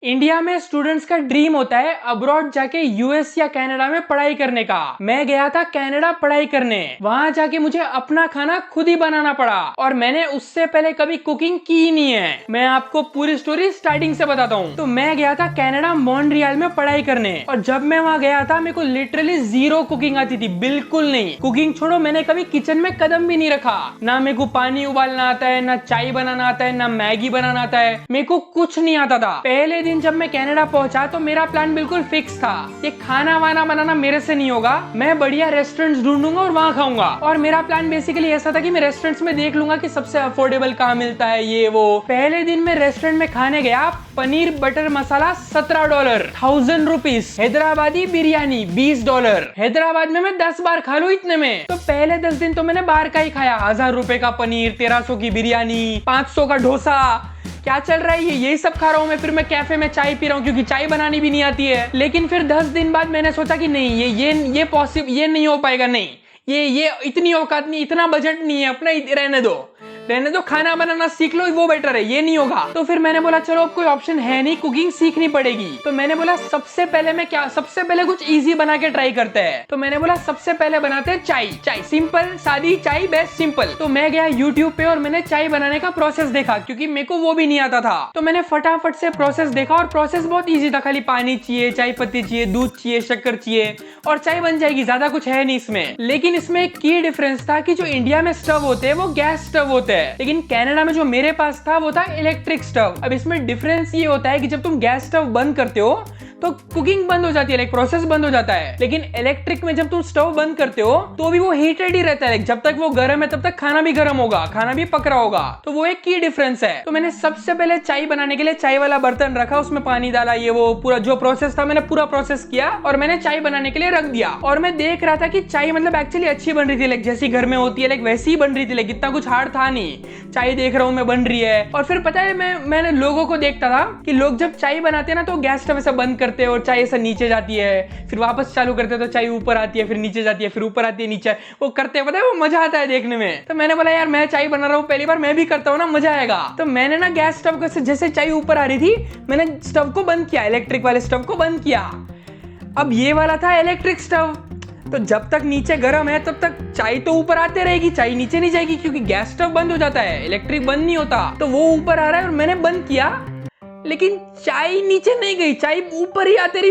India में students का dream होता है अब्रॉड जाके यूएस या कनाडा में पढ़ाई करने का। मैं गया था कनाडा पढ़ाई करने। वहां जाके मुझे अपना खाना खुद ही बनाना पड़ा और मैंने उससे पहले कभी कुकिंग की ही नहीं है। मैं आपको पूरी स्टोरी स्टार्टिंग से बताता हूँ। तो मैं गया था कनाडा मॉन्ट्रियल में पढ़ाई करने और जब मैं वहां गया था मेरे को लिटरली जीरो कुकिंग आती थी, बिल्कुल नहीं। कुकिंग छोड़ो, मैंने कभी किचन में कदम भी नहीं रखा। ना मेरे को पानी उबालना आता है, ना चाय बनाना आता है, ना मैगी बनाना आता है, मेरे को कुछ नहीं आता था। पहले दिन जब मैं कनाडा पहुंचा तो मेरा प्लान बिल्कुल फिक्स था, ये खाना वाना बनाना मेरे से नहीं होगा, मैं बढ़िया रेस्टोरेंट्स ढूंढूंगा और वहां खाऊंगा। और मेरा प्लान बेसिकली ऐसा था कि मैं रेस्टोरेंट्स में देख लूंगा कि सबसे अफोर्डेबल कहाँ मिलता है ये वो। पहले दिन मैं रेस्टोरेंट में खाने गया, पनीर बटर मसाला $17, 1000 रुपीज। हैदराबादी बिरयानी $20। हैदराबाद में मैं 10 बार खा लूं इतने में। तो पहले 10 दिन तो मैंने बाहर का ही खाया। 1000 रुपए का पनीर, 1300 की बिरयानी, 500 का डोसा। क्या चल रहा है ये, यही सब खा रहा हूँ मैं। फिर मैं कैफे में चाय पी रहा हूँ क्योंकि चाय बनानी भी नहीं आती है। लेकिन फिर 10 दिन बाद मैंने सोचा कि नहीं, ये नहीं हो पाएगा। नहीं, ये इतनी औकात नहीं, इतना बजट नहीं है अपना, रहने दो, खाना बनाना सीख लो, वो बेटर है, ये नहीं होगा। तो फिर मैंने बोला चलो अब कोई ऑप्शन है नहीं, कुकिंग सीखनी पड़ेगी। तो मैंने बोला सबसे पहले कुछ इजी बना के ट्राई करते हैं। तो मैंने बोला सबसे पहले बनाते हैं चाय, सिंपल सादी चाय, बेस्ट सिंपल। तो मैं गया यूट्यूब पे और मैंने चाय बनाने का प्रोसेस देखा क्योंकि मेरे को वो भी नहीं आता था। तो मैंने फटाफट से प्रोसेस देखा और प्रोसेस बहुत ईजी था। खाली पानी चाहिए, चाय पत्ती चाहिए, दूध चाहिए, शक्कर चाहिए और चाय बन जाएगी। ज्यादा कुछ है नहीं इसमें। लेकिन इसमें एक की डिफरेंस था कि जो इंडिया में स्टव होते हैं वो गैस स्टव होते हैं, लेकिन कनाडा में जो मेरे पास था वो था इलेक्ट्रिक स्टव। अब इसमें डिफरेंस ये होता है कि जब तुम गैस स्टव बंद करते हो तो कुकिंग बंद हो जाती है, प्रोसेस बंद हो जाता है। लेकिन इलेक्ट्रिक में जब तुम स्टव बंद करते हो तो भी वो हीटेड ही रहता है। जब तक वो गर्म है तब तक खाना भी गर्म होगा, खाना भी पक रहा होगा। तो वो एक की डिफरेंस है। तो मैंने सबसे पहले चाय बनाने के लिए चाय वाला बर्तन रखा, उसमें पानी डाला, ये वो पूरा जो प्रोसेस था मैंने पूरा प्रोसेस किया और मैंने चाय बनाने के लिए रख दिया। और मैं देख रहा था कि चाय मतलब एक्चुअली अच्छी बन रही थी, जैसी घर में होती है वैसी ही बन रही थी। इतना कुछ हार्ड था नहीं। चाय देख रहा हूँ मैं बन रही है। और फिर पता है मैंने लोगों को देखता था कि लोग जब चाय बनाते हैं ना तो गैस स्टव ऐसा बंद करते हैं और चाय ऐसा नीचे जाती है, फिर वापस चालू करते हैं तो चाय ऊपर आती है, फिर नीचे जाती है, फिर ऊपर आती है, नीचे। वो करते हैं, पता है, वो मजा आता है देखने में। तो मैंने बोला यार मैं चाय बना रहा हूँ पहली बार, मैं भी करता हूँ ना, मजा आएगा। तो मैंने ना गैस स्टव को जैसे चाय ऊपर आ रही थी मैंने स्टव को बंद किया, इलेक्ट्रिक वाले स्टव को बंद किया। अब ये वाला था इलेक्ट्रिक स्टव। तो जब तक नीचे गर्म है तब तक चाय तो ऊपर आते रहेगी, चाय नीचे नहीं जाएगी क्योंकि गैस स्टव बंद हो जाता है, इलेक्ट्रिक बंद नहीं होता। तो वो ऊपर आ रहा है और मैंने बंद किया, लेकिन चाय नीचे नहीं गई, चाय ऊपर ही आती रही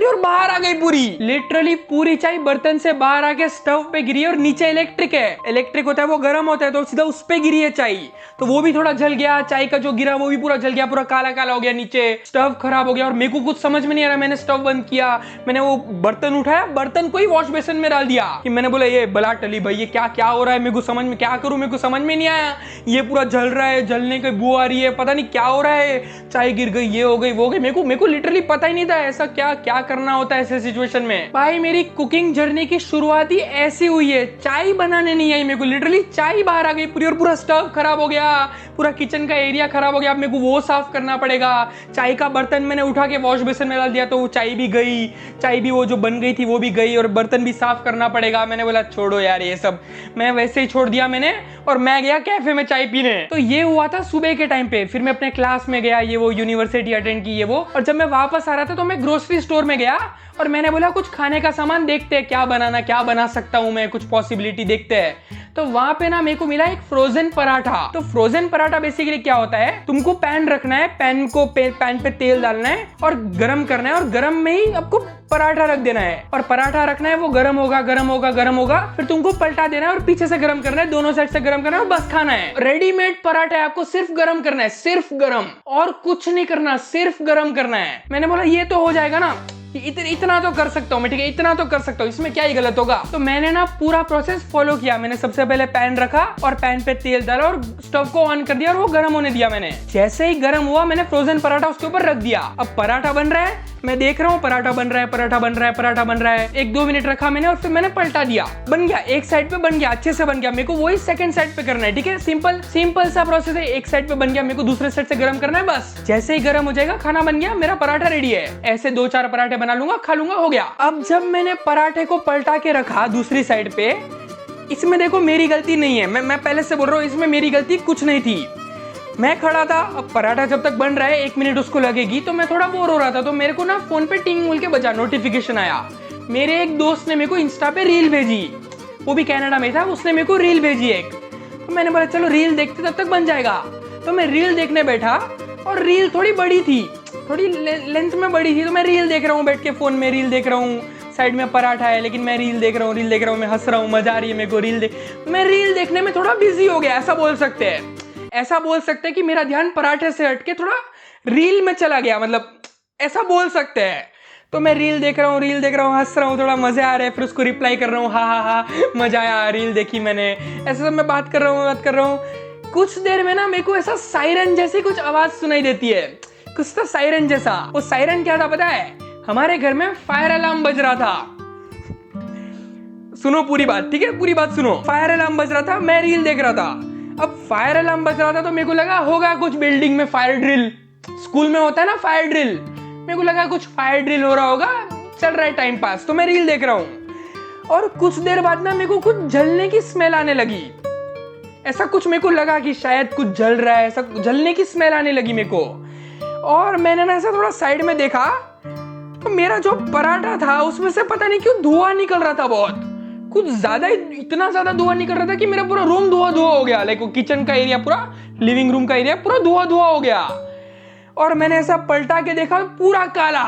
और बाहर आ गई पूरी। लिटरली पूरी चाय बर्तन से बाहर आके स्टव पे गिरी और नीचे इलेक्ट्रिक है। इलेक्ट्रिक होता है वो गर्म होता है तो सीधा उस पे गिरी है चाय। तो वो भी थोड़ा जल गया, चाय का जो गिरा वो भी पूरा जल गया, पूरा काला काला हो गया नीचे, स्टव खराब हो गया। और मेरे को कुछ समझ में नहीं आ रहा। मैंने स्टव बंद किया, मैंने वो बर्तन उठाया, बर्तन को ही वॉश बेसिन में डाल दिया। कि मैंने बोला ये बला टली भाई, ये क्या हो रहा है, मेरे को समझ में, क्या करूं, मेरे को समझ में नहीं आया। ये पूरा जल रहा है, जलने की बू आ रही है, पता नहीं क्या हो रहा है, चाय गिर गई, ये हो गई, वो हो गई। मेरे को लिटरली पता ही नहीं था ऐसा क्या करना होता है ऐसे सिचुएशन में। भाई मेरी कुकिंग जर्नी की शुरुआत ही ऐसी हुई है, चाय बनाने नहीं आई मेरे को, लिटरली चाय बाहर आ गई पूरी और पूरा स्टव खराब हो गया, पूरा किचन का एरिया खराब हो गया। अब मेरे को वो साफ करना पड़ेगा। चाय का बर्तन मैंने उठा के वॉश बेसिन में डाल दिया तो वो चाय भी गई, चाय भी वो जो बन गई थी वो भी गई और बर्तन भी साफ करना पड़ेगा। मैंने बोला छोड़ो यार ये सब, मैं वैसे ही छोड़ दिया मैंने और मैं गया कैफे में चाय पीने। तो ये हुआ था सुबह के टाइम पे। फिर मैं अपने क्लास में गया, ये वो यूनिवर्सिटी अटेंड की, ये वो। और जब मैं वापस आ रहा था तो मैं ग्रोसरी स्टोर में गया और मैंने बोला कुछ खाने का सामान देखते हैं, क्या बना सकता हूं मैं, कुछ पॉसिबिलिटी देखते हैं। तो वहां पे ना मेरे को मिला एक फ्रोजन पराठा। तो फ्रोजन पराठा बेसिकली क्या होता है, तुमको पैन रखना है, पैन पे तेल डालना है और गरम करना है और गरम में ही आपको पराठा रख देना है और पराठा रखना है, वो गरम होगा, फिर तुमको पलटा देना है और पीछे से गरम करना है, दोनों साइड से गरम करना है और बस खाना है। रेडीमेड पराठा है, आपको सिर्फ गरम करना है, सिर्फ गरम, और कुछ नहीं करना, सिर्फ गरम करना है। मैंने बोला ये तो हो जाएगा ना, इतना तो कर सकता हूँ मैं, ठीक है, इतना तो कर सकता हूँ, इसमें क्या ही गलत होगा। तो मैंने ना पूरा प्रोसेस फॉलो किया। मैंने सबसे पहले पैन रखा और पैन पे तेल डाला और स्टोव को ऑन कर दिया और वो गर्म होने दिया। मैंने जैसे ही गर्म हुआ मैंने फ्रोजन पराठा उसके ऊपर रख दिया। अब पराठा बन रहा है, मैं देख रहा हूँ पराठा बन रहा है। 1-2 मिनट रखा मैंने और फिर मैंने पलटा दिया, बन गया, एक साइड पे बन गया, अच्छे से बन गया। मेरे को वही सेकंड साइड पे करना है, ठीक है, सिंपल सा प्रोसेस है। एक साइड पे बन गया, मेरे को दूसरे साइड से गर्म करना है, बस। जैसे ही गर्म हो जाएगा खाना बन गया, मेरा पराठा रेडी है। ऐसे 2-4 पराठे बना लूंगा, खा लूंगा, हो गया। अब जब मैंने पराठे को पलटा के रखा दूसरी साइड पे, इसमें देखो मेरी गलती नहीं है, मैं पहले से बोल रहा हूँ, इसमें मेरी गलती कुछ नहीं थी। मैं खड़ा था, अब पराठा जब तक बन रहा है 1 मिनट उसको लगेगी, तो मैं थोड़ा बोर हो रहा था, तो मेरे को ना फोन पे टिंग बोल के बजा, नोटिफिकेशन आया। मेरे एक दोस्त ने मेरे को इंस्टा पे रील भेजी, वो भी कनाडा में था, उसने मेरे को रील भेजी एक। तो मैंने बोला चलो रील देखते तब तक बन जाएगा। तो मैं रील देखने बैठा और रील थोड़ी बड़ी थी, थोड़ी लेंथ में बड़ी थी, तो मैं रील देख रहा हूँ बैठ के, फोन में रील देख रहा हूँ, साइड में पराठा है लेकिन मैं रील देख रहा हूँ, मैं हंस रहा हूँ, मजा आ रही है मेरे को मैं रील देखने में थोड़ा बिजी हो गया, ऐसा बोल सकते हैं कि मेरा ध्यान पराठे से हट के थोड़ा रील में चला गया, मतलब ऐसा बोल सकते हैं। तो मैं रील देख रहा हूँ, हंस रहा हूँ, थोड़ा मजे आ रहे हैं, फिर उसको रिप्लाई कर रहा हूँ, हा मजा आया, रील देखी मैंने, ऐसे सब मैं बात कर रहा हूँ। कुछ देर में ना मेरे को ऐसा सायरन जैसी कुछ आवाज सुनाई देती है, कुछ तो सायरन जैसा। वो सायरन क्या था पता है? हमारे घर में फायर अलार्म बज रहा था। सुनो पूरी बात, ठीक है, पूरी बात सुनो। फायर अलार्म बज रहा था, मैं रील देख रहा था। अब फायर अलार्म बज रहा था तो मेरे को लगा होगा कुछ बिल्डिंग में फायर ड्रिल, स्कूल में होता है ना फायर ड्रिल, मेरे को लगा कुछ फायर ड्रिल हो रहा होगा, चल रहा है टाइम पास, तो मैं रील देख रहा हूँ। और कुछ देर बाद ना मेरे को कुछ जलने की स्मेल आने लगी, ऐसा कुछ मेरे को लगा कि शायद कुछ जल रहा है, ऐसा जलने की स्मेल आने लगी मेरे को। और मैंने ना ऐसा थोड़ा साइड में देखा तो मेरा जो पराठा था उसमें से पता नहीं क्यों धुआं निकल रहा था, बहुत कुछ ज्यादा, इतना ज्यादा धुआं निकल रहा था कि मेरा पूरा रूम धुआं हो गया, लाइक वो किचन का एरिया, पूरा लिविंग रूम का एरिया पूरा धुआं हो गया। और मैंने ऐसा पलटा के देखा, पूरा काला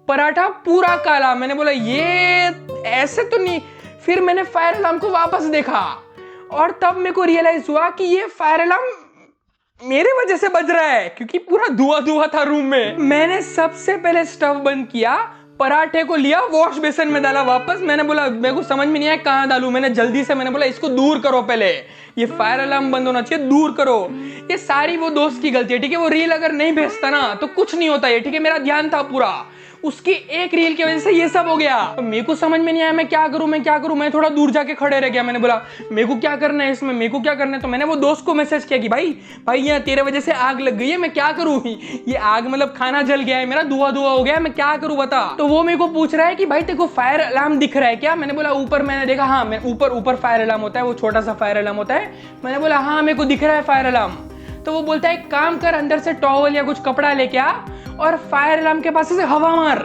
पराठा, पूरा काला। मैंने बोला ये ऐसे तो नहीं। फिर मैंने फायर अलार्म को वापस देखा और तब मेरे को रियलाइज हुआ कि ये फायर अलार्म मेरे वजह से बज रहा है, क्योंकि पूरा धुआं था रूम में। मैंने सबसे पहले स्टव बंद किया, पराठे को लिया, वॉश बेसिन में डाला वापस। मैंने बोला मेरे को समझ में नहीं आया कहाँ डालूं, मैंने जल्दी से मैंने बोला इसको दूर करो, पहले ये फायर अलार्म बंद होना चाहिए, दूर करो। ये सारी वो दोस्त की गलती है, ठीक है, वो रील अगर नहीं भेजता ना तो कुछ नहीं होता ये, ठीक है, मेरा ध्यान था पूरा, उसकी एक रील की वजह से ये सब हो गया। तो मेरे को समझ में नहीं आया मैं क्या करूं, मैं थोड़ा दूर जाके खड़े रह गया। मैंने बोला मेरे को क्या करना है इसमें, मेरे को क्या करना है। तो मैंने वो दोस्त को मैसेज किया कि भाई यहाँ तेरे वजह से आग लग गई है, मैं क्या करूं, ये आग मतलब खाना जल गया है, मेरा धुआं हो गया है, मैं क्या करूं बता। तो वो मेरे को पूछ रहा है कि भाई तेरे को फायर अलार्म दिख रहा है क्या। मैंने बोला ऊपर, मैंने देखा, हाँ मैं ऊपर फायर अलार्म होता है, वो छोटा सा फायर अलार्म होता है। मैंने बोला हाँ मेरे को दिख रहा है फायर अलार्म। तो वो बोलता है एक काम कर, अंदर से टॉवल या कुछ कपड़ा लेके आ और फायर अलार्म के पास से हवा मार,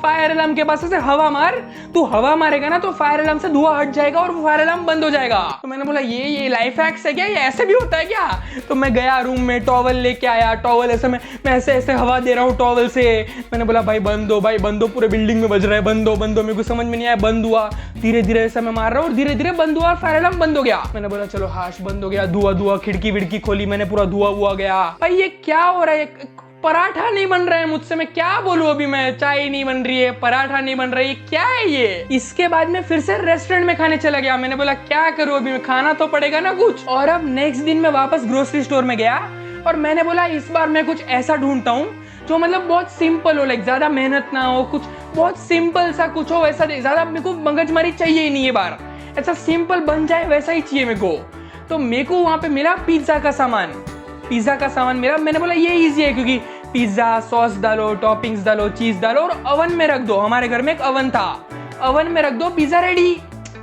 फायर अलार्म के पास से हवा मार, तू हवा मारेगा ना तो फायर अलार्म से धुआं हट जाएगा और फायर अलार्म बंद हो जाएगा। तो मैंने बोला ये लाइफ हैक्स है क्या, ये ऐसे भी होता है क्या। तो मैं गया रूम में, टॉवल लेके आया, टॉवल ऐसे मैं ऐसे हवा दे रहा हूँ टॉवल से। मैंने बोला भाई बंद हो, पूरे बिल्डिंग में बज रहा है, बंद हो। मेरे को समझ में नहीं आया, बंद हुआ, धीरे धीरे ऐसा मैं मार रहा हूँ और धीरे धीरे बंद हुआ और फायर अलार्म बंद हो गया। मैंने बोला चलो हाश बंद हो गया, धुआं, खिड़की विड़की खोली मैंने, पूरा धुआं गया। भाई ये क्या हो रहा है, पराठा नहीं बन रहा है मुझसे, मैं क्या बोलूं अभी, मैं चाय नहीं बन रही है, पराठा नहीं बन रहा है, क्या है ये। इसके बाद मैं फिर से रेस्टोरेंट में खाने चला गया। मैंने बोला क्या करूं अभी, मैं खाना तो पड़ेगा ना कुछ। और अब नेक्स्ट दिन मैं वापस ग्रोसरी स्टोर में गया और मैंने बोला इस बार मैं कुछ ऐसा ढूंढता हूँ जो मतलब बहुत सिंपल हो, लाइक ज्यादा मेहनत ना हो, कुछ बहुत सिंपल सा कुछ हो, वैसा ज्यादा मेरे को मगजमारी चाहिए ही नहीं है, बार ऐसा सिंपल बन जाए वैसा ही चाहिए मेरे को। तो मेरे को वहां पे मिला पिज्जा का सामान मिला। मैंने बोला ये इजी है, क्योंकि पिज्जा सॉस डालो, टॉपिंग्स डालो, चीज डालो और ओवन में रख दो। हमारे घर में एक ओवन था, ओवन में रख दो, पिज्जा रेडी।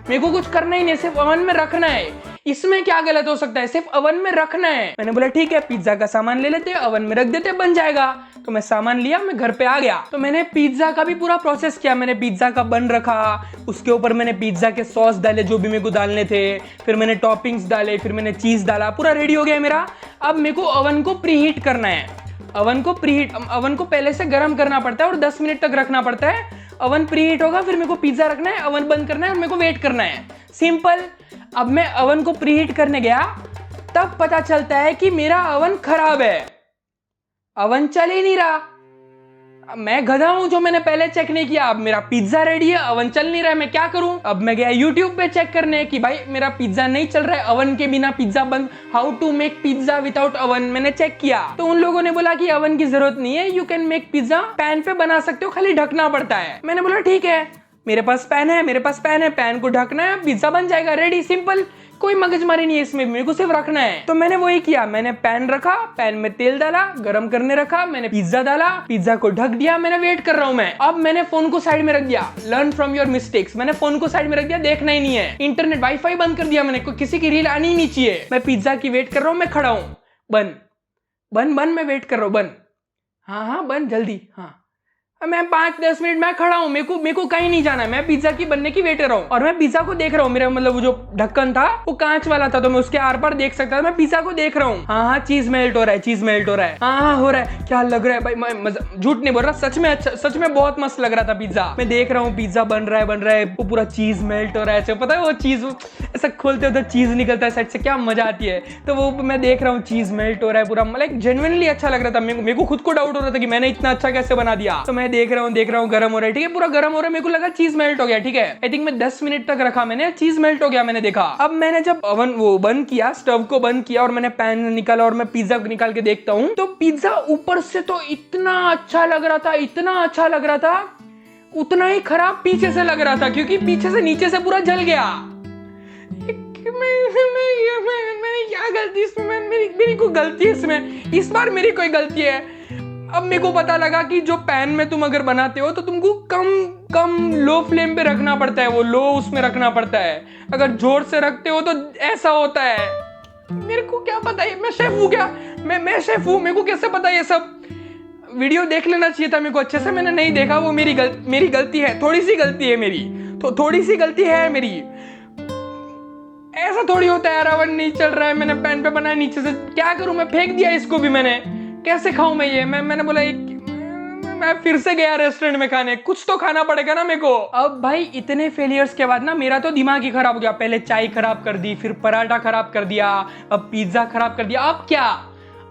मेरे को कुछ करना ही नहीं, सिर्फ ओवन में रखना है। इसमें क्या गलत हो सकता है, सिर्फ ओवन में रखना है। मैंने बोला ठीक है, पिज्जा का सामान ले लेते, ओवन में रख देते, बन जाएगा। तो मैं सामान लिया, मैं घर पे आ गया। तो मैंने पिज्जा का भी पूरा प्रोसेस किया। मैंने पिज्जा का बन रखा, उसके ऊपर मैंने पिज्जा के सॉस डाले जो भी मेरे को डालने थे, फिर मैंने टॉपिंग्स डाले, फिर मैंने चीज डाला, पूरा रेडी हो गया मेरा। अब मेरे को ओवन को प्रीहीट करना है। ओवन को पहले से गर्म करना पड़ता है और 10 मिनट तक रखना पड़ता है। ओवन प्रीहीट होगा, फिर मेरे को पिज्जा रखना है, ओवन बंद करना है और मेरे को वेट करना है, सिंपल। अब मैं ओवन को प्रीहीट करने गया, तब पता चलता है कि मेरा ओवन खराब है, ओवन चल ही नहीं रहा। मैं गधा हूं जो मैंने पहले चेक नहीं किया। अब मेरा पिज्जा रेडी है, ओवन चल नहीं रहा है, मैं क्या करूं। अब मैं गया YouTube पे चेक करने कि भाई मेरा पिज्जा नहीं चल रहा है, ओवन के बिना पिज्जा बंद, how to make pizza without oven. मैंने चेक किया तो उन लोगों ने बोला कि ओवन की जरूरत नहीं है, you can make pizza, pan पे बना सकते हो, खाली ढकना पड़ता है। मैंने बोला ठीक है, मेरे पास पैन है, पैन को ढकना है, पिज्जा बन जाएगा, रेडी, सिंपल, कोई मगजमारी नहीं है इसमें, मेरे को सिर्फ रखना है। तो मैंने वही किया, मैंने पैन रखा, पैन में तेल डाला, गरम करने रखा, मैंने पिज्जा डाला, पिज्जा को ढक दिया, मैंने वेट कर रहा हूं मैं। अब मैंने फोन को साइड में रख दिया, लर्न फ्रॉम योर मिस्टेक्स, मैंने फोन को साइड में रख दिया, देखना ही नहीं है, इंटरनेट वाईफाई बंद कर दिया मैंने, किसी की रील आनी ही नहीं चाहिए। मैं पिज्जा की वेट कर रहा हूँ, मैं खड़ा हूँ, बन बन बन, मैं वेट कर रहा हूँ, बन। हाँ हाँ बन जल्दी। हाँ मैं 5-10 मिनट मैं खड़ा हूँ, मेरे को कहीं नहीं जाना है, मैं पिज्जा की बनने की वेट कर रहा हूँ और मैं पिज्जा को देख रहा हूँ। मेरा मतलब वो जो ढक्कन था वो कांच वाला था तो मैं उसके आर पार देख सकता था। मैं पिज्जा को देख रहा हूँ। हाँ हाँ चीज मेल्ट हो रहा है, चीज मेल्ट हो रहा है। हाँ हाँ हो रहा है। क्या लग रहा है भाई, मैं झूठ नहीं बोल रहा, सच में अच्छा, सच में बहुत मस्त लग रहा था पिज्जा। मैं देख रहा हूँ पिज्जा बन रहा है, वो पूरा चीज मेल्ट हो रहा है। पता है वो चीज ऐसा खोलते हो तो चीज निकलता है साइड से, क्या मजा आती है। तो वो मैं देख रहा हूँ चीज मेल्ट हो रहा है पूरा, मतलब जेन्युइनली अच्छा लग रहा था। मेरे को खुद को डाउट हो रहा था कि मैंने इतना अच्छा कैसे बना दिया। तो मैं देख रहा हूँ गरम हो रहा है, ठीक है, पूरा गरम हो रहा है। मेरे को लगा चीज मेल्ट हो गया, ठीक है। आई थिंक मैं 10 मिनट तक रखा मैंने, चीज मेल्ट हो गया मैंने देखा। अब मैंने जब ओवन वो बंद किया, स्टव को बंद किया और मैंने पैन निकाला और मैं पिज्जा निकाल के देखता हूँ तो पिज्जा ऊपर से तो इतना अच्छा लग रहा था, इतना अच्छा लग रहा था, उतना ही खराब पीछे से लग रहा था क्योंकि पीछे से नीचे से पूरा जल गया। मैंने क्या गलती इसमें, मेरी कोई गलती है इसमें, इस बार मेरी कोई गलती है। अब मेरे को पता लगा कि जो पैन में तुम अगर बनाते हो तो तुमको कम लो फ्लेम पे रखना पड़ता है, वो लो उसमें रखना पड़ता है। अगर जोर से रखते हो तो ऐसा होता है। मेरे को क्या पता है, मैं शेफ हूँ क्या, मैं शेफ हूँ, मेरे को कैसे पता ये सब। वीडियो देख लेना चाहिए था मेरे को अच्छे से, मैंने नहीं देखा। वो मेरी गलती है, थोड़ी सी गलती है मेरी, तो थोड़ी सी गलती है मेरी। ऐसा थोड़ी होता है यार, ओवन नहीं चल रहा है, मैंने पैन पे बनाया, नीचे से क्या करूं, मैं फेंक दिया इसको भी मैंने, कैसे खाऊं मैं ये। मैंने बोला मैं फिर से गया रेस्टोरेंट में खाने, कुछ तो खाना पड़ेगा ना मेरे को। अब भाई इतने फेलियर्स के बाद ना मेरा तो दिमाग ही खराब हो गया। पहले चाय खराब कर दी, फिर पराठा खराब कर दिया, अब पिज्जा खराब कर दिया।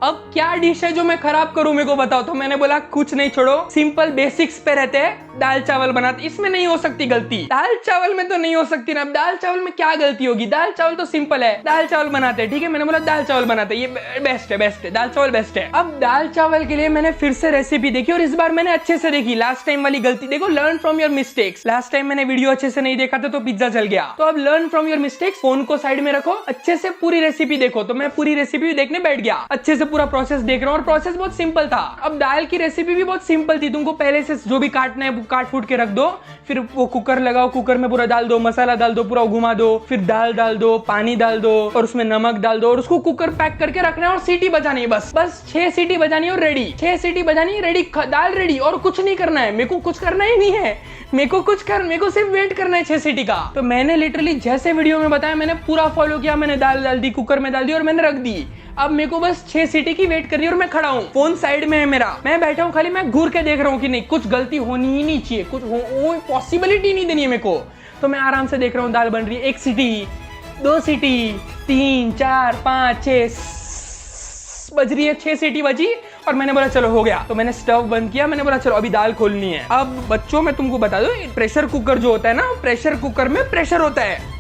अब क्या डिश है जो मैं खराब करूं, मेरे को बताओ। तो मैंने बोला कुछ नहीं, छोड़ो, सिंपल बेसिक्स पे रहते हैं, दाल चावल बनाते, इसमें नहीं हो सकती गलती। दाल चावल में तो नहीं हो सकती ना, अब दाल चावल में क्या गलती होगी, दाल चावल तो सिंपल है, दाल चावल बनाते हैं, ठीक है। मैंने बोला दाल चावल बनाते हैं, ये बेस्ट है, दाल चावल बेस्ट है। अब दाल चावल के लिए मैंने फिर से रेसिपी देखी और इस बार मैंने अच्छे से देखी। लास्ट टाइम वाली गलती देखो, learn from your mistakes. Last time मैंने वीडियो अच्छे से नहीं देखा था तो पिज्जा जल गया। तो अब learn from your mistakes, phone को साइड में रखो, अच्छे से पूरी रेसिपी देखो। तो मैं पूरी रेसिपी देखने बैठ गया, अच्छे से पूरा प्रोसेस देख रहा हूँ और प्रोसेस बहुत सिंपल था। अब दाल की रेसिपी भी बहुत सिंपल थी, तुमको पहले से जो भी काटना है वो काट फूट के रख दो, फिर वो कुकर लगाओ, कुकर में पूरा डाल दो, मसाला डाल दो, पूरा घुमा दो, फिर दाल डाल दो, पानी डाल दो और उसमें नमक डाल दो और उसको कुकर पैक करके रखना है और सीटी बजानी है। बस 6 सीटी बजानी है और रेडी, 6 सीटी बजानी है, रेडी, दाल रेडी। और कुछ नहीं करना है, मेरे को कुछ करना ही नहीं है, मेरे को सिर्फ वेट करना है 6 सीटी का। तो मैंने लिटरली जैसे वीडियो में बताया मैंने पूरा फॉलो किया। मैंने दाल डाल दी, कुकर में डाल दी और मैंने रख दी। अब मेरे को बस 6 सीटी की वेट करनी है और मैं खड़ा हूँ, फोन साइड में है मेरा, मैं बैठा हूँ, खाली मैं घूर के देख रहा हूँ कि नहीं कुछ गलती होनी ही नहीं चाहिए, कुछ पॉसिबिलिटी नहीं देनी है मेरे को। तो मैं आराम से देख रहा हूँ, दाल बन रही है, 1 सीटी, 2 सीटी, 3, 4, 5, 6 बज रही है, 6 सीटी बजी और मैंने बोला चलो हो गया। तो मैंने स्टव बंद किया, मैंने बोला चलो अभी दाल खोलनी है। अब बच्चों मैं तुमको बता दो, प्रेशर कुकर जो होता है ना, प्रेशर कुकर में प्रेशर होता है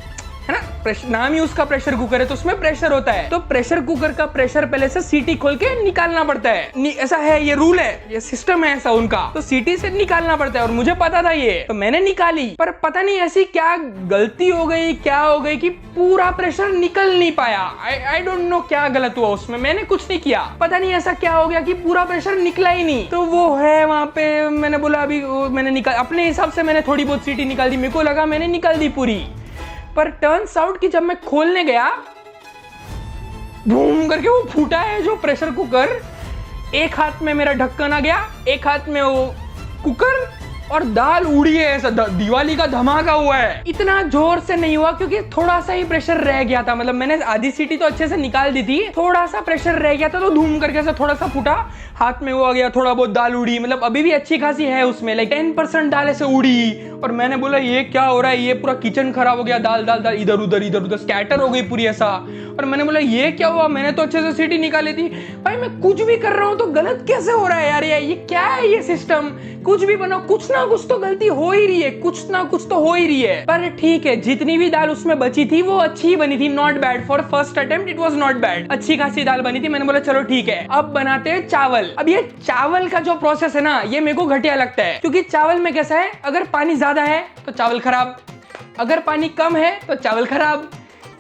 ना, नाम ही उसका प्रेशर कुकर है तो उसमें प्रेशर होता है। तो प्रेशर कुकर का प्रेशर पहले से सीटी खोल के निकालना पड़ता है, ऐसा है, ये रूल है, ये सिस्टम है ऐसा उनका। तो सीटी से निकालना पड़ता है और मुझे पता था ये, तो मैंने निकाली। पर पता नहीं ऐसी क्या गलती हो गई, क्या हो गई कि पूरा प्रेशर निकल नहीं पाया। आई डोंट नो क्या गलत हुआ उसमें, मैंने कुछ नहीं किया, पता नहीं ऐसा क्या हो गया कि पूरा प्रेशर निकला ही नहीं। तो वो है वहां पे, मैंने बोला अभी मैंने निकाल, अपने हिसाब से मैंने थोड़ी बहुत सीटी निकाल दी, मेरे को लगा मैंने निकाल दी पूरी। पर टर्न्स आउट कि जब मैं खोलने गया, बूम करके वो फूटा है जो प्रेशर कुकर। एक हाथ में मेरा ढक्कन आ गया, एक हाथ में वो कुकर और दाल उड़ी है, ऐसा दिवाली का धमाका हुआ है। इतना जोर से नहीं हुआ क्योंकि थोड़ा सा ही प्रेशर रह गया था, मतलब मैंने आधी सीटी तो अच्छे से निकाल दी थी, थोड़ा सा प्रेशर रह गया था तो धूम करके ऐसा थोड़ा सा फूटा, हाथ में वो आ गया, थोड़ा बहुत दाल उड़ी, मतलब अभी भी अच्छी खासी है उसमें, लाइक 10% दाल ऐसे उड़ी। और मैंने बोला ये क्या हो रहा है, ये पूरा किचन खराब हो गया, दाल दाल दाल इधर उधर स्कैटर हो गई पूरी ऐसा। और मैंने बोला ये क्या हुआ, मैंने तो अच्छे से सीटी निकाली थी। भाई मैं कुछ भी कर रहा हूँ तो गलत कैसे हो रहा है यार, ये क्या है ये सिस्टम, कुछ भी बनाओ कुछ ना कुछ तो गलती हो ही रही है, कुछ ना कुछ तो हो ही रही है। पर ठीक है, जितनी भी दाल उसमें बची थी वो अच्छी बनी थी, not bad for first attempt, it was not bad, अच्छी खासी दाल बनी थी। मैंने बोला चलो ठीक है, अब बनाते हैं चावल। अब ये चावल का जो प्रोसेस है ना, ये मेरे को घटिया लगता है, क्योंकि चावल में कैसा है, अगर पानी ज्यादा है तो चावल खराब, अगर पानी कम है तो चावल खराब।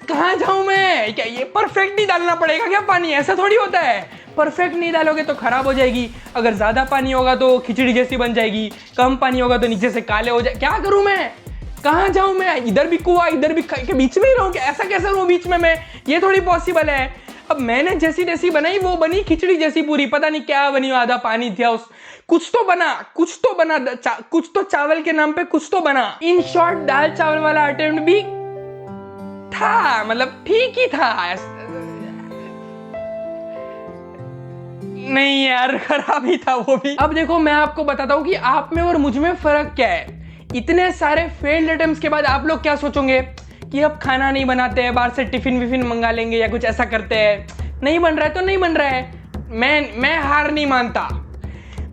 कहाँ जाऊं मैं, क्या ये परफेक्ट नहीं डालना पड़ेगा क्या पानी, ऐसा थोड़ी होता है, परफेक्ट नहीं डालोगे तो खराब हो जाएगी। अगर ज्यादा पानी होगा तो खिचड़ी जैसी बन जाएगी, कम पानी होगा तो नीचे से काले हो जाए। क्या करूं मैं, कहाँ जाऊं मैं, इधर भी कुआं इधर भी के बीच में ही रहूं क्या, ऐसा कैसे रहूं बीच में मैं, ये थोड़ी पॉसिबल है। अब मैंने जैसी जैसी बनाई वो बनी खिचड़ी जैसी पूरी, पता नहीं क्या बनी, आधा पानी था उस, कुछ तो बना कुछ तो चावल के नाम पे कुछ तो बना। इन शॉर्ट दाल चावल वाला अटेम्प्ट भी था, मतलब ठीक ही था, नहीं यार खराब ही था वो भी। अब देखो मैं आपको बताता हूँ कि आप में और मुझ में फर्क क्या है। इतने सारे फेल्ड अटेम्प्ट्स के बाद आप लोग क्या सोचोगे कि अब खाना नहीं बनाते हैं, बाहर से टिफिन विफिन मंगा लेंगे या कुछ ऐसा करते हैं। नहीं बन रहा है तो नहीं बन रहा है, मैं हार नहीं मानता।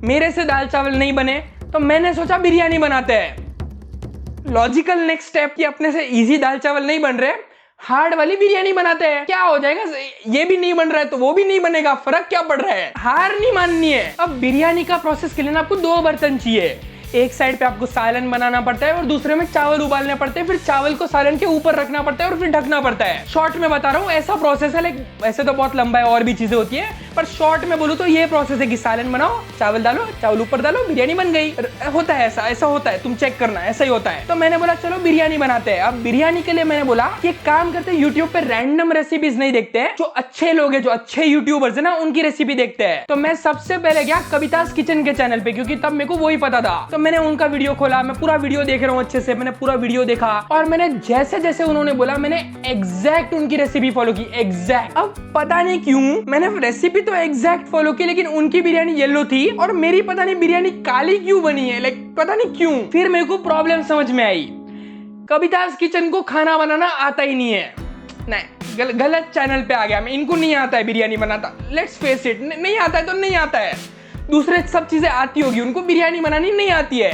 मेरे से दाल चावल नहीं बने तो मैंने सोचा बिरयानी बनाते हैं। लॉजिकल नेक्स्ट स्टेप कि अपने से इजी दाल चावल नहीं बन रहे, हार्ड वाली बिरयानी बनाते हैं, क्या हो जाएगा, ये भी नहीं बन रहा है तो वो भी नहीं बनेगा, फर्क क्या पड़ रहा है, हार नहीं माननी है। अब बिरयानी का प्रोसेस के लिए ना आपको 2 बर्तन चाहिए। एक साइड पे आपको सालन बनाना पड़ता है और दूसरे में चावल उबालने पड़ते हैं, फिर चावल को सालन के ऊपर रखना पड़ता है और फिर ढकना पड़ता है। शॉर्ट में बता रहा हूँ ऐसा प्रोसेस है, लाइक वैसे तो बहुत लंबा है और भी चीजें होती है, पर शॉर्ट में बोलूँ तो ये प्रोसेस है कि सालन बनाओ, चावल डालो, चावल ऊपर डालो, बिरयानी बन गई। होता है ऐसा होता है, तुम चेक करना, ऐसा ही होता है। तो मैंने बोला चलो बिरयानी बनाते हैं। अब बिरयानी के लिए मैंने बोला कि काम करते हैं, यूट्यूब पे रैंडम रेसिपीज नहीं देखते हैं, जो अच्छे लोग हैं, जो अच्छे यूट्यूबर्स है ना, उनकी रेसिपी देखते हैं। तो मैं सबसे पहले गया कवितास किचन के चैनल पे, क्योंकि तब मेरे को वही पता था। तो मैंने उनका वीडियो खोला, मैं पूरा वीडियो देख रहा हूँ अच्छे से, मैंने पूरा वीडियो देखा और मैंने जैसे जैसे उन्होंने बोला मैंने एग्जैक्ट उनकी रेसिपी फॉलो की, एग्जैक्ट। अब पता नहीं क्यों मैंने रेसिपी तो एग्जैक्ट फॉलो की, लेकिन उनकी बिरयानी येलो थी और मेरी पता नहीं बिरयानी काली क्यों बनी है, लाइक पता नहीं क्यों। फिर मेरे को प्रॉब्लम समझ में आई, कवितास किचन को खाना बनाना आता ही नहीं है। नहीं, गलत चैनल पे आ गया मैं, इनको नहीं आता है बिरयानी बनाता, लेट्स फेस इट, नहीं आता है तो नहीं आता है। दूसरे सब चीजें आती होगी, उनको बिरयानी बनानी नहीं आती है।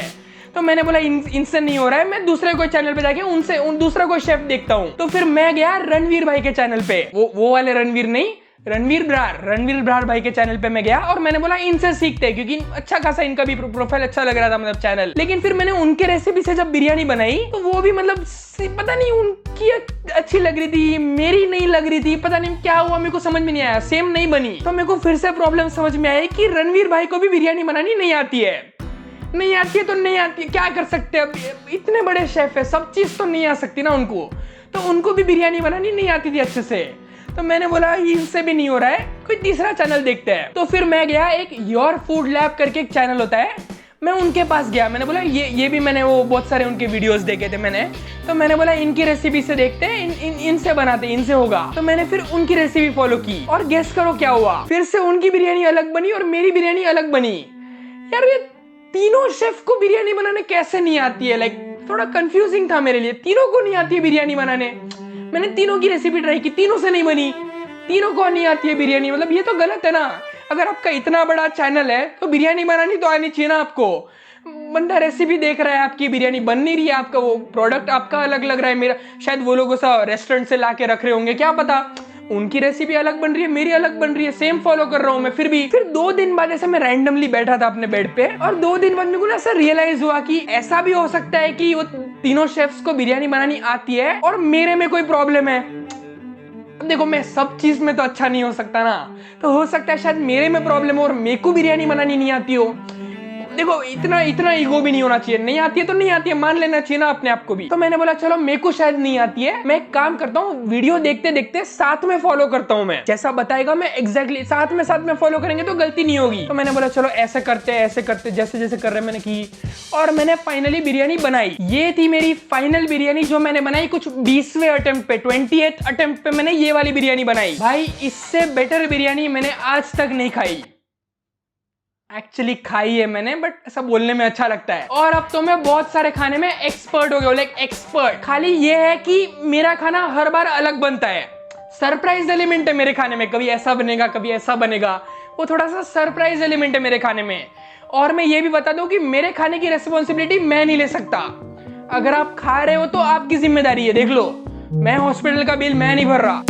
तो मैंने बोला इनसे नहीं हो रहा है, मैं दूसरे कोई चैनल पे जाके दूसरा कोई शेफ देखता हूँ। तो फिर मैं गया रणवीर भाई के चैनल पे, वो वाले रणवीर नहीं, रणवीर ब्रार भाई के चैनल पे मैं गया और मैंने बोला इनसे सीखते हैं, क्योंकि अच्छा खासा इनका भी प्रोफाइल अच्छा लग रहा था, मतलब चैनल। लेकिन फिर मैंने उनके रेसिपी से जब बिरयानी बनाई तो वो भी मतलब पता नहीं उनकी अच्छी लग रही थी, मेरी नहीं लग रही थी, पता नहीं क्या हुआ, मेरे को समझ में नहीं आया, सेम नहीं बनी। तो मेरे को फिर से प्रॉब्लम समझ में आई कि रणवीर भाई को भी बिरयानी बनानी नहीं आती है तो नहीं आती है, क्या कर सकते हैं, अब इतने बड़े शेफ है, सब चीज तो नहीं आ सकती ना उनको, तो उनको भी बिरयानी बनानी नहीं आती थी अच्छे से। तो मैंने बोला इनसे भी नहीं हो रहा है, कोई तीसरा चैनल देखते हैं। तो फिर मैं गया, एक योर फूड लैब करके एक चैनल होता है, मैं उनके पास गया, मैंने बोला ये भी मैंने वो बहुत सारे उनके वीडियोस देखे थे मैंने, तो मैंने बोला इनकी रेसिपी से देखते हैं, इनसे बनाते, इनसे होगा। तो मैंने फिर उनकी रेसिपी फॉलो की और गेस करो क्या हुआ, फिर से उनकी बिरयानी अलग बनी और मेरी बिरयानी अलग बनी। यार ये तीनों शेफ को बिरयानी बनाने कैसे नहीं आती है, लाइक थोड़ा कंफ्यूजिंग था मेरे लिए, तीनों को नहीं आती है बिरयानी बनाने। मैंने तीनों की रेसिपी ट्राई की, तीनों से नहीं बनी, तीनों को नहीं आती है बिरयानी, मतलब ये तो गलत है ना। अगर आपका इतना बड़ा चैनल है तो बिरयानी बनानी तो आनी चाहिए ना आपको। बंदा रेसिपी देख रहा है, आपकी बिरयानी बन नहीं रही है, आपका वो प्रोडक्ट आपका अलग लग रहा है, मेरा शायद वो लोग ऐसा रेस्टोरेंट से ला के रख रहे होंगे, क्या पता, उनकी रेसिपी अलग बन रही है, मेरी अलग बन रही है, सेम फॉलो कर रहा हूँ मैं। फिर 2 दिन बाद ऐसे मैं रैंडमली बैठा था अपने बेड पे और 2 दिन बाद मेरे को ऐसा रियलाइज हुआ कि ऐसा भी हो सकता है कि वो तीनों शेफ्स को बिरयानी बनानी आती है और मेरे में कोई प्रॉब्लम है। अब देखो मैं सब चीज में तो अच्छा नहीं हो सकता ना, तो हो सकता है शायद मेरे में प्रॉब्लम हो और मेरे को बिरयानी बनानी नहीं आती हो। देखो इतना ईगो भी नहीं होना चाहिए, नहीं आती है तो नहीं आती है, मान लेना चाहिए ना अपने आप को भी। तो मैंने बोला चलो मेरे को शायद नहीं आती है, मैं एक काम करता हूँ, वीडियो देखते देखते साथ में फॉलो करता हूँ, मैं जैसा बताएगा मैं एग्जैक्टली साथ में फॉलो करेंगे तो गलती नहीं होगी। तो मैंने बोला चलो ऐसे करते जैसे जैसे कर रहे मैंने की और मैंने फाइनली बिरयानी बनाई। ये थी मेरी फाइनल बिरयानी जो मैंने बनाई कुछ 20वें अटेम्प्ट पे, 28th अटेम्प्ट पे मैंने ये वाली बिरयानी बनाई। भाई इससे बेटर बिरयानी मैंने आज तक नहीं खाई, एक्चुअली खाई है मैंने, बट ऐसा बोलने में अच्छा लगता है। और अब तो मैं बहुत सारे खाने में एक्सपर्ट हो गया, लाइक एक्सपर्ट। खाली ये है कि मेरा खाना हर बार अलग बनता है, सरप्राइज एलिमेंट है मेरे खाने में, कभी ऐसा बनेगा कभी ऐसा बनेगा, वो थोड़ा सा सरप्राइज एलिमेंट है मेरे खाने में। और मैं ये भी बता दूं कि मेरे खाने की रेस्पॉन्सिबिलिटी मैं नहीं ले सकता, अगर आप खा रहे हो तो आपकी जिम्मेदारी है, देख लो, मैं हॉस्पिटल का बिल मैं नहीं भर रहा।